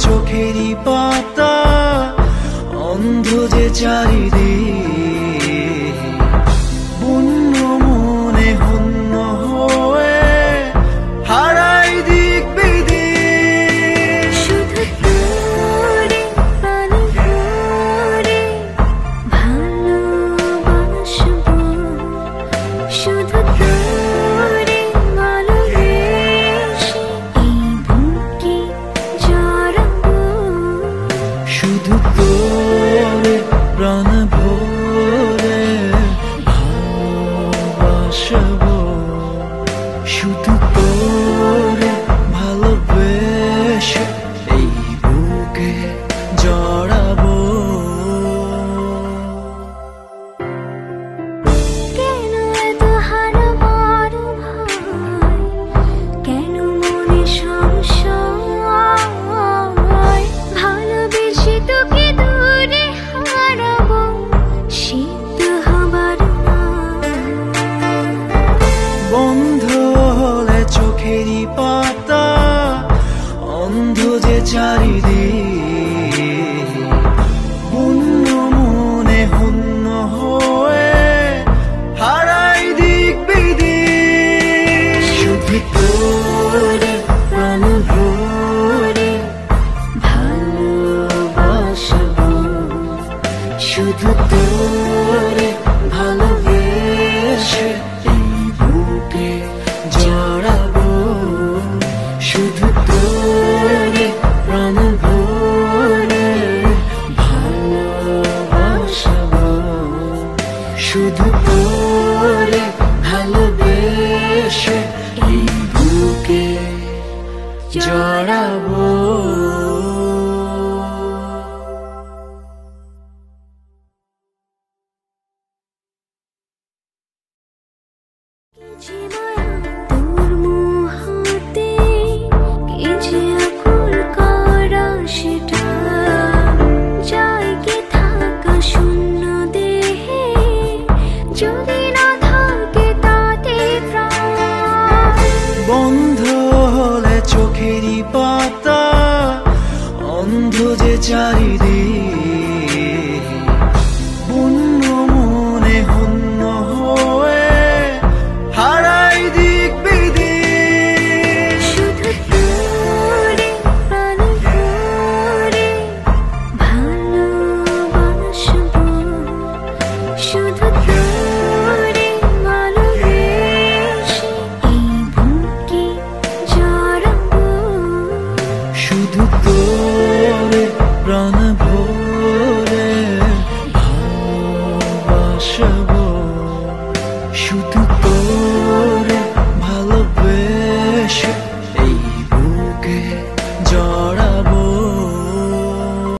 চোখেরই পাতা অন্ধ যে চারিদিক বন্য মনে হন্য হয়ে হারাই দিক বিদিক। শুধু তোরে পানে করে ভালোবাসবো, শুধু তোরে ভালোবেসে এই বুকে জড়াবো, শুধু তোরে প্রাণ ভরে ভালোবাসবো, শুধু তোরে ভালোবেসে এই বুকে জড়াবো। কেন এত হারাবার ভয়, কেন মনে সংশয়, ভালোবেসে তোকে দূরে হারাবো, সিদ্ধ হবার নয়। বন্ধ হলে চোখেরই পাতা অন্ধ যে চারিদিক বন্য মনে হন্য হয়ে হারাই দিক বিদিক। শুধু তোরে প্রাণ ভরে ভালোবাসবো, শুধু তোরে ভালোবেসে এই বুকে জড়াবো, শুধু তোরে প্রাণ ভরে ভালোবাসবো, শুধু তোরে ভালোবেসে এই বুকে জড়াবো। যে মায়া তোর মোহতে, কে যে আকুল করা সেটা, যায় কে থাকা শূন্য দেহে, যদি না থাকে তাতে প্রাণ। বন্ধ হলে চোখেরই পাতা অন্ধ যে চারিদিক বন্য মনে হন্য হয়ে হারাই দিক বিদিক। শুধু তোরে পানে করে ভালোবাসবো, শুধু তোরে ভালোবেসে এই বুকে জড়াবো, শুধু তোরে প্রাণ ভরে ভালোবাসবো, শুধু